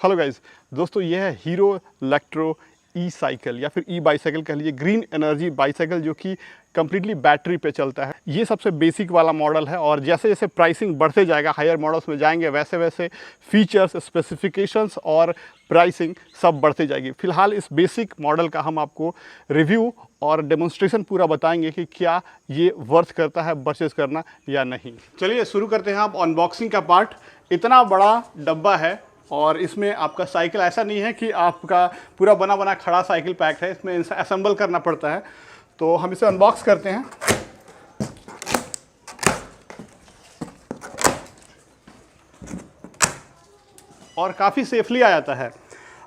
Hello guys, दोस्तों ये है हीरो इलेक्ट्रो ई साइकिल या फिर ई बाईसाइकिल कह लीजिए, ग्रीन एनर्जी बाईसाइकिल जो कि कम्प्लीटली बैटरी पे चलता है। ये सबसे बेसिक वाला मॉडल है और जैसे जैसे प्राइसिंग बढ़ते जाएगा, हायर मॉडल्स में जाएंगे, वैसे वैसे फीचर्स, स्पेसिफिकेशंस और प्राइसिंग सब बढ़ते जाएगी। फिलहाल इस बेसिक मॉडल का हम आपको रिव्यू और डेमोन्स्ट्रेशन पूरा बताएंगे कि क्या ये वर्थ करता है परचेज करना या नहीं। चलिए शुरू करते हैं आप अनबॉक्सिंग का पार्ट। इतना बड़ा डब्बा है और इसमें आपका साइकिल ऐसा नहीं है कि आपका पूरा बना बना खड़ा साइकिल पैक है, इसमें असेंबल करना पड़ता है। तो हम इसे अनबॉक्स करते हैं। और काफ़ी सेफली आ जाता है।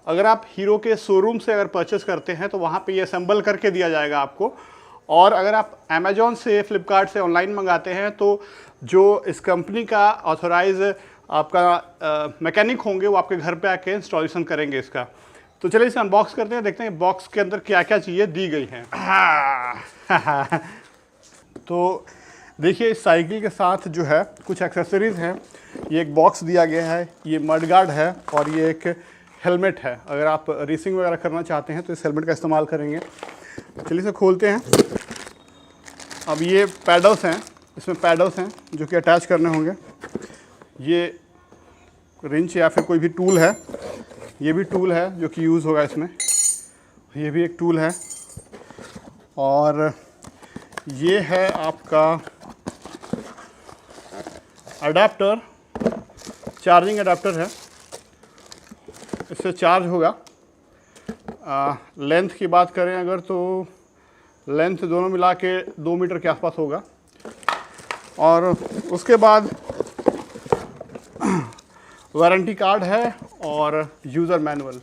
अगर आप हीरो के शोरूम से अगर परचेस करते हैं तो वहाँ पे ये असेंबल करके दिया जाएगा आपको। और अगर आप अमेजॉन से, फ्लिपकार्ट से ऑनलाइन मंगाते हैं तो जो इस कंपनी का ऑथोराइज आपका मैकेनिक होंगे वो आपके घर पे आके इंस्टॉलेशन करेंगे इसका। तो चलिए इसे अनबॉक्स करते हैं, देखते हैं बॉक्स के अंदर क्या क्या चीज़ें दी गई हैं। तो देखिए इस साइकिल के साथ जो है कुछ एक्सेसरीज़ हैं। ये एक बॉक्स दिया गया है, ये मड गार्ड है और ये एक हेलमेट है। अगर आप रेसिंग वगैरह करना चाहते हैं तो इस हेलमेट का इस्तेमाल करेंगे। चलिए इसे खोलते हैं। अब ये पैडल्स हैं, इसमें पैडल्स हैं जो कि अटैच करने होंगे। ये रिंच या फिर कोई भी टूल है, ये भी टूल है जो कि यूज़ होगा इसमें। ये भी एक टूल है और ये है आपका अडेप्टर, चार्जिंग अडेप्टर है, इससे चार्ज होगा। लेंथ की बात करें अगर तो लेंथ दोनों मिला के 2 मीटर के आसपास होगा। और उसके बाद वारंटी कार्ड है और यूज़र मैनुअल।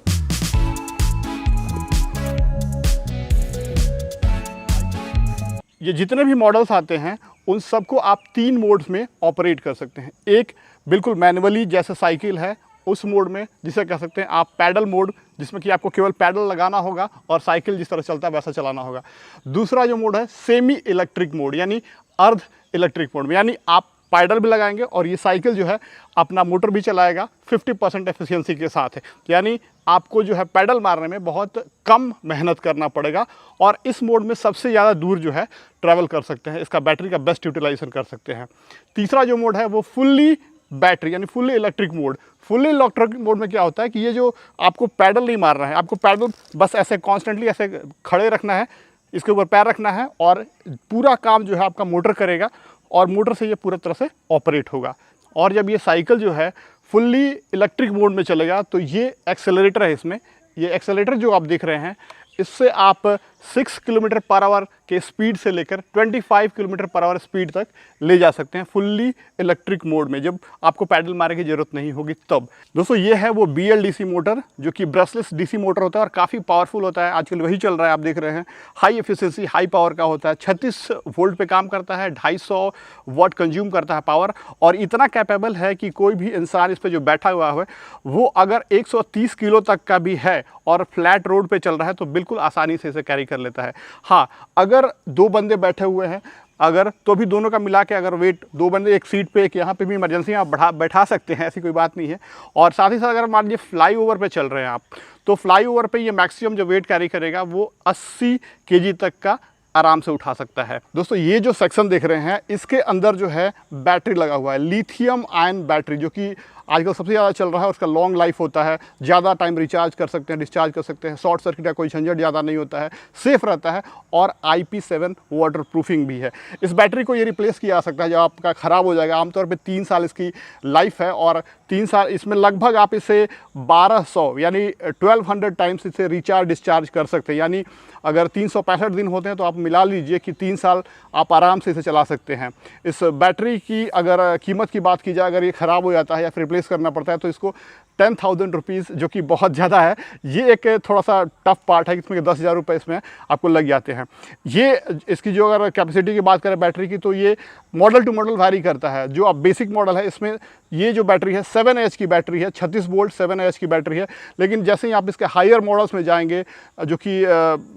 ये जितने भी मॉडल्स आते हैं उन सबको आप 3 मोड्स में ऑपरेट कर सकते हैं। एक बिल्कुल मैनुअली जैसे साइकिल है उस मोड में, जिसे कह सकते हैं आप पैडल मोड, जिसमें कि आपको केवल पैडल लगाना होगा और साइकिल जिस तरह चलता है वैसा चलाना होगा। दूसरा जो मोड है सेमी इलेक्ट्रिक मोड, यानी अर्ध इलेक्ट्रिक मोड में, यानी आप पैडल भी लगाएंगे और ये साइकिल जो है अपना मोटर भी चलाएगा 50% एफिशिएंसी के साथ है। यानी आपको जो है पैडल मारने में बहुत कम मेहनत करना पड़ेगा और इस मोड में सबसे ज़्यादा दूर जो है ट्रैवल कर सकते हैं, इसका बैटरी का बेस्ट यूटिलाइजेशन कर सकते हैं। तीसरा जो मोड है वो फुल्ली बैटरी यानी fully electric mode. Fully electric mode में क्या होता है कि ये जो आपको पैडल नहीं मारना है, आपको पैडल बस ऐसे कॉन्स्टेंटली ऐसे खड़े रखना है, इसके ऊपर पैर रखना है और पूरा काम जो है आपका मोटर करेगा और मोटर से ये पूरी तरह से ऑपरेट होगा। और जब ये साइकिल जो है फुल्ली इलेक्ट्रिक मोड में चलेगा तो ये एक्सेलरेटर है इसमें। ये एक्सेलरेटर जो आप देख रहे हैं इससे आप 6 किलोमीटर पर आवर के स्पीड से लेकर 25 किलोमीटर पर आवर स्पीड तक ले जा सकते हैं फुल्ली इलेक्ट्रिक मोड में, जब आपको पैडल मारने की ज़रूरत नहीं होगी तब। दोस्तों ये है वो BLDC मोटर जो कि ब्रशलेस DC मोटर होता है और काफ़ी पावरफुल होता है। आजकल वही चल रहा है, आप देख रहे हैं। हाई एफिशिएंसी, हाई पावर का होता है। 36 वोल्ट पे काम करता है, 250 वाट कंज्यूम करता है पावर और इतना कैपेबल है कि कोई भी इंसान इस पर जो बैठा हुआ है वो अगर 130 किलो तक का भी है और फ्लैट रोड पर चल रहा है तो बिल्कुल आसानी से इसे कैरी कर लेता है। हाँ, अगर 2 बंदे बैठे हुए हैं अगर तो भी दोनों का मिला के अगर वेट 2 बंदे एक सीट पे, एक यहाँ पे भी इमरजेंसी आप बैठा सकते हैं, ऐसी कोई बात नहीं है। और साथ ही साथ अगर मान लीजिए फ्लाई ओवर पे चल रहे हैं आप तो फ्लाई ओवर पे ये मैक्सिमम जो वेट कैरी करेगा वो 80 kg तक का आराम से उठा सकता है। दोस्तों ये जो सेक्शन देख रहे हैं इसके अंदर जो है बैटरी लगा हुआ है, लिथियम आयन बैटरी, जो कि आजकल सबसे ज़्यादा चल रहा है। उसका लॉन्ग लाइफ होता है, ज़्यादा टाइम रिचार्ज कर सकते हैं, डिस्चार्ज कर सकते हैं, शॉर्ट सर्किट का कोई झंझट ज़्यादा नहीं होता है, सेफ़ रहता है और IP7 वाटर प्रूफिंग भी है। इस बैटरी को ये रिप्लेस किया जा सकता है जब आपका ख़राब हो जाएगा। आमतौर पे 3 साल इसकी लाइफ है और 3 साल इसमें लगभग आप इसे 1200 यानी 1200 टाइम्स इसे रिचार्ज डिस्चार्ज कर सकते हैं। यानी अगर 365 दिन होते हैं तो आप मिला लीजिए कि 3 साल आप आराम से इसे चला सकते हैं। इस बैटरी की अगर कीमत की बात की जाए, अगर ये ख़राब हो जाता है या फिर रिप्लेस करना पड़ता है तो इसको 10,000 रुपीज़, जो कि बहुत ज़्यादा है, ये एक थोड़ा सा टफ पार्ट है, इसमें 10,000 रुपये इसमें आपको लग जाते हैं। ये इसकी जो अगर कैपेसिटी की बात करें बैटरी की तो ये मॉडल टू मॉडल वैरी करता है। जो अब बेसिक मॉडल है इसमें ये जो बैटरी है 7Ah की बैटरी है, 36 वोल्ट 7Ah की बैटरी है। लेकिन जैसे ही आप इसके हायर मॉडल्स में जाएंगे जो कि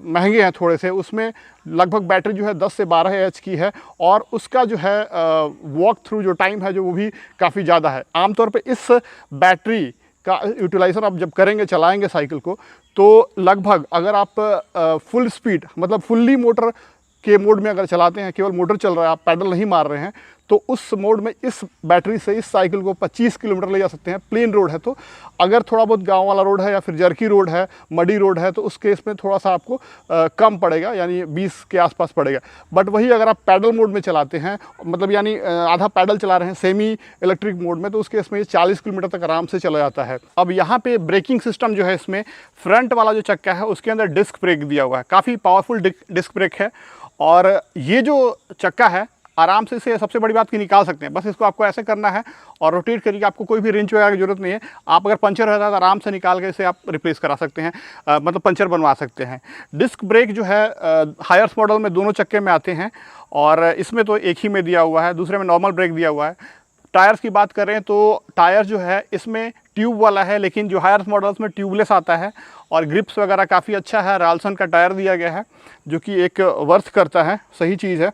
महंगे हैं थोड़े से, उसमें लगभग बैटरी जो है 10 से 12Ah की है और उसका जो है वॉक थ्रू जो टाइम है जो वो भी काफ़ी ज़्यादा है। आमतौर पे इस बैटरी का यूटिलाइजेशन आप जब करेंगे, चलाएंगे साइकिल को, तो लगभग अगर आप फुल स्पीड मतलब फुल्ली मोटर के मोड में अगर चलाते हैं, केवल मोटर चल रहा है, आप पैडल नहीं मार रहे हैं, तो उस मोड में इस बैटरी से इस साइकिल को 25 किलोमीटर ले जा सकते हैं, प्लेन रोड है तो। अगर थोड़ा बहुत गांव वाला रोड है या फिर जर्की रोड है, मडी रोड है, तो उस केस में थोड़ा सा आपको कम पड़ेगा, यानी 20 के आसपास पड़ेगा। बट वही अगर आप पैडल मोड में चलाते हैं, मतलब यानी आधा पैडल चला रहे हैं सेमी इलेक्ट्रिक मोड में, तो उस केस में ये 40 किलोमीटर तक आराम से चला जाता है। अब यहाँ पे ब्रेकिंग सिस्टम जो है, इसमें फ्रंट वाला जो चक्का है उसके अंदर डिस्क ब्रेक दिया हुआ है, काफ़ी पावरफुल डिस्क ब्रेक है। और ये जो चक्का है आराम से इसे सबसे बड़ी बात की निकाल सकते हैं, बस इसको आपको ऐसे करना है और रोटेट करिए, आपको कोई भी रिंच वगैरह की जरूरत नहीं है। आप अगर पंचर रहता है तो आराम से निकाल के इसे आप रिप्लेस करा सकते हैं, मतलब पंचर बनवा सकते हैं। डिस्क ब्रेक जो है हायर्स मॉडल में दोनों चक्के में आते हैं, और इसमें तो एक ही में दिया हुआ है, दूसरे में नॉर्मल ब्रेक दिया हुआ है। टायर्स की बात करें तो टायर जो है इसमें ट्यूब वाला है, लेकिन जो हायर्स मॉडल्स में ट्यूबलेस आता है, और ग्रिप्स वगैरह काफ़ी अच्छा है। राल्सन का टायर दिया गया है जो कि एक वर्थ करता है, सही चीज़ है।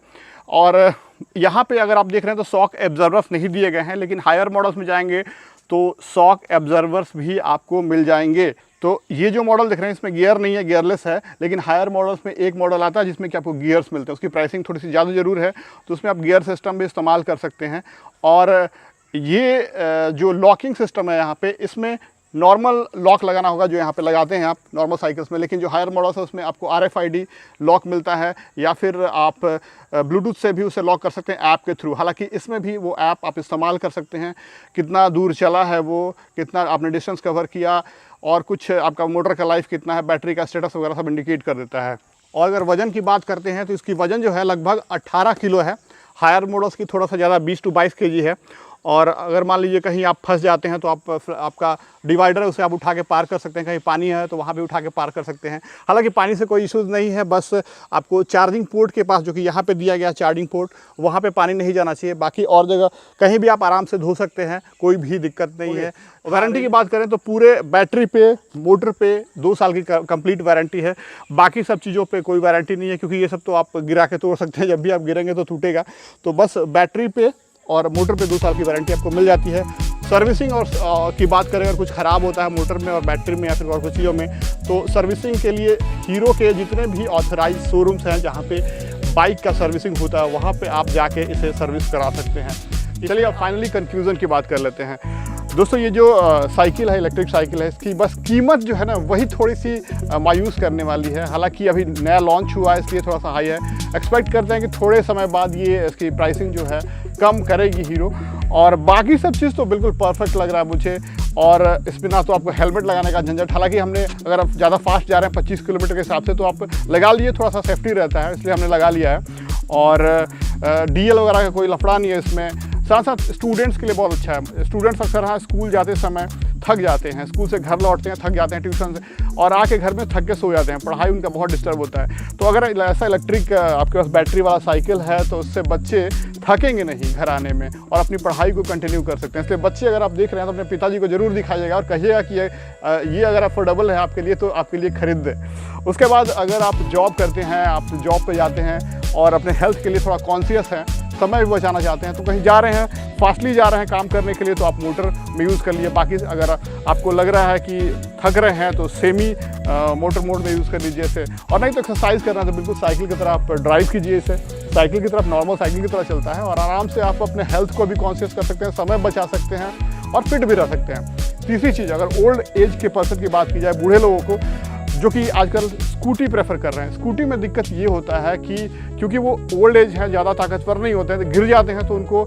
और यहाँ पे अगर आप देख रहे हैं तो शॉक एब्जर्वर्स नहीं दिए गए हैं, लेकिन हायर मॉडल्स में जाएंगे तो शॉक एब्जर्वर्स भी आपको मिल जाएंगे। तो ये जो मॉडल दिख रहे हैं इसमें गियर नहीं है, गियरलेस है, लेकिन हायर मॉडल्स में एक मॉडल आता है जिसमें कि आपको गियर्स मिलते हैं। उसकी प्राइसिंग थोड़ी सी ज़्यादा ज़रूर है, तो उसमें आप गियर सिस्टम भी इस्तेमाल कर सकते हैं। और ये जो लॉकिंग सिस्टम है यहाँ पे, इसमें नॉर्मल लॉक लगाना होगा जो यहाँ पे लगाते हैं आप नॉर्मल साइकिल्स में, लेकिन जो हायर मॉडल्स है उसमें आपको RFID लॉक मिलता है, या फिर आप ब्लूटूथ से भी उसे लॉक कर सकते हैं ऐप के थ्रू। हालांकि इसमें भी वो ऐप आप इस्तेमाल कर सकते हैं, कितना दूर चला है वो, कितना आपने डिस्टेंस कवर किया, और कुछ आपका मोटर का लाइफ कितना है, बैटरी का स्टेटस वगैरह सब इंडिकेट कर देता है। और अगर वज़न की बात करते हैं तो इसकी वज़न जो है लगभग 18 किलो है। हायर मॉडल्स की थोड़ा सा ज़्यादा 20 to 22 kg है। और अगर मान लीजिए कहीं आप फंस जाते हैं तो आपका डिवाइडर है उसे आप उठा के पार कर सकते हैं, कहीं पानी है तो वहाँ भी उठा के पार कर सकते हैं। हालांकि पानी से कोई इश्यूज़ नहीं है, बस आपको चार्जिंग पोर्ट के पास, जो कि यहाँ पे दिया गया चार्जिंग पोर्ट, वहाँ पे पानी नहीं जाना चाहिए। बाकी और जगह कहीं भी आप आराम से धो सकते हैं, कोई भी दिक्कत नहीं है। वारंटी की बात करें तो पूरे बैटरी पे, मोटर पे 2 साल की कंप्लीट वारंटी है। बाकी सब चीज़ों पे कोई वारंटी नहीं है, क्योंकि ये सब तो आप गिरा के तोड़ सकते हैं, जब भी आप गिरेंगे तो टूटेगा। तो बस बैटरी पे और मोटर पे 2 साल की वारंटी आपको मिल जाती है। सर्विसिंग और की बात करें, अगर कुछ ख़राब होता है मोटर में और बैटरी में या फिर और कुछ चीज़ों में, तो सर्विसिंग के लिए हीरो के जितने भी ऑथराइज शोरूम्स हैं जहाँ पे बाइक का सर्विसिंग होता है, वहाँ पे आप जाके इसे सर्विस करा सकते हैं। चलिए अब फाइनली कंक्लूज़न की बात कर लेते हैं। दोस्तों ये जो साइकिल है, इलेक्ट्रिक साइकिल है, इसकी बस कीमत जो है ना वही थोड़ी सी मायूस करने वाली है। हालांकि अभी नया लॉन्च हुआ है इसलिए थोड़ा सा हाई है। एक्सपेक्ट करते हैं कि थोड़े समय बाद ये इसकी प्राइसिंग जो है कम करेगी हीरो। और बाकी सब चीज़ तो बिल्कुल परफेक्ट लग रहा है मुझे। और इसमें ना तो आपको हेलमेट लगाने का झंझट, हालांकि हमने, अगर आप ज़्यादा फास्ट जा रहे हैं 25 किलोमीटर के हिसाब से, तो आप लगा लिए, थोड़ा सा सेफ्टी रहता है इसलिए हमने लगा लिया है। और DL वगैरह का कोई लफड़ा नहीं है इसमें। साथ साथ स्टूडेंट्स के लिए बहुत अच्छा है। स्टूडेंट्स अक्सर हाँ स्कूल जाते समय थक जाते हैं, स्कूल से घर लौटते हैं, थक जाते हैं ट्यूशन से, और आके घर में थक के सो जाते हैं, पढ़ाई उनका बहुत डिस्टर्ब होता है। तो अगर ऐसा इलेक्ट्रिक आपके पास बैटरी वाला साइकिल है तो उससे बच्चे थकेंगे नहीं घर आने में, और अपनी पढ़ाई को कंटिन्यू कर सकते हैं। इसलिए बच्चे अगर आप देख रहे हैं तो अपने पिताजी को जरूर दिखाइएगा और कहिएगा कि ये अगर अफोर्डेबल है आपके लिए तो आपके लिए खरीद दें। उसके बाद अगर आप जॉब करते हैं, आप जॉब पे जाते हैं और अपने हेल्थ के लिए थोड़ा कॉन्शियस हैं, समय भी बचाना चाहते हैं, तो कहीं जा रहे हैं, फास्टली जा रहे हैं काम करने के लिए, तो आप मोटर में यूज़ कर लिए। बाकी अगर आपको लग रहा है कि थक रहे हैं तो सेमी मोटर मोड में यूज़ कर लीजिए इसे। और नहीं तो एक्सरसाइज करना है तो बिल्कुल साइकिल की तरह आप ड्राइव कीजिए इसे, साइकिल की तरफ, नॉर्मल साइकिल की तरह चलता है, और आराम से आप अपने हेल्थ को भी कॉन्शियस कर सकते हैं, समय बचा सकते हैं और फिट भी रह सकते हैं। तीसरी चीज़, अगर ओल्ड एज के पर्सन की बात की जाए, बूढ़े लोगों को जो कि आजकल स्कूटी प्रेफर कर रहे हैं, स्कूटी में दिक्कत ये होता है कि क्योंकि वो ओल्ड एज है, ज़्यादा ताकतवर नहीं होते हैं, तो गिर जाते हैं तो उनको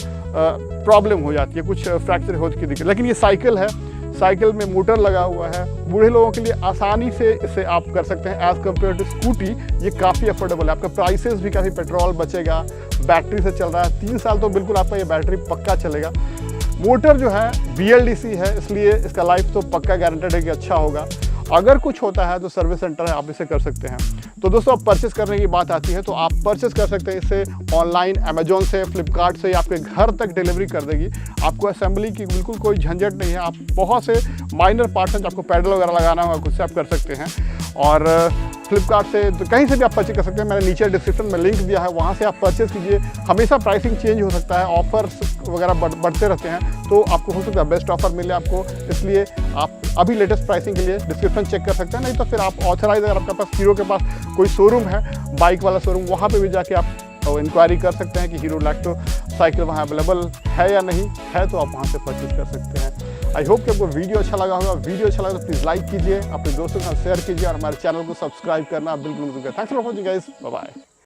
प्रॉब्लम हो जाती है, कुछ फ्रैक्चर होने की दिक्कत। लेकिन ये साइकिल है, साइकिल में मोटर लगा हुआ है, बूढ़े लोगों के लिए आसानी से इसे आप कर सकते हैं। एज़ कम्पेयर टू स्कूटी ये काफ़ी अफोर्डेबल है, आपका प्राइसेस भी काफ़ी, पेट्रोल बचेगा, बैटरी से चल रहा है, 3 साल तो बिल्कुल आपका ये बैटरी पक्का चलेगा। मोटर जो है BLDC है, इसलिए इसका लाइफ तो पक्का गारंटेड है कि अच्छा होगा। अगर कुछ होता है तो सर्विस सेंटर है, आप इसे कर सकते हैं। तो दोस्तों अब परचेस करने की बात आती है तो आप परचेस कर सकते हैं इसे ऑनलाइन, अमेजोन से, फ्लिपकार्ट से, आपके घर तक डिलीवरी कर देगी। आपको असेंबली की बिल्कुल कोई झंझट नहीं है। आप बहुत से माइनर पार्ट्स हैं जो आपको पैडल वगैरह लगाना होगा, खुद से आप कर सकते हैं। और फ्लिपकार्ट से, तो कहीं से भी आप परचेज कर सकते हैं। मैंने नीचे डिस्क्रिप्शन में लिंक दिया है, वहाँ से आप परचेज़ कीजिए। हमेशा प्राइसिंग चेंज हो सकता है, ऑफर्स वगैरह बढ़ते रहते हैं, तो आपको हो सकता है बेस्ट ऑफर मिले आपको। इसलिए आप अभी लेटेस्ट प्राइसिंग के लिए डिस्क्रिप्शन चेक कर सकते हैं, नहीं तो फिर आप ऑथराइज, अगर आपके पास हीरो के पास कोई शोरूम है, बाइक वाला शोरूम, वहाँ पे भी जाके आप इंक्वायरी कर सकते हैं कि हीरो लैक्टो साइकिल वहाँ अवेलेबल है या नहीं है, तो आप वहाँ से परचेज कर सकते हैं। आई होप कि आपको वीडियो अच्छा लगा होगा। वीडियो अच्छा लगा तो प्लीज़ लाइक कीजिए, अपने दोस्तों के साथ शेयर कीजिए और हमारे चैनल को सब्सक्राइब करना बिल्कुल मत भूलिए। Thanks for watching guys, bye bye.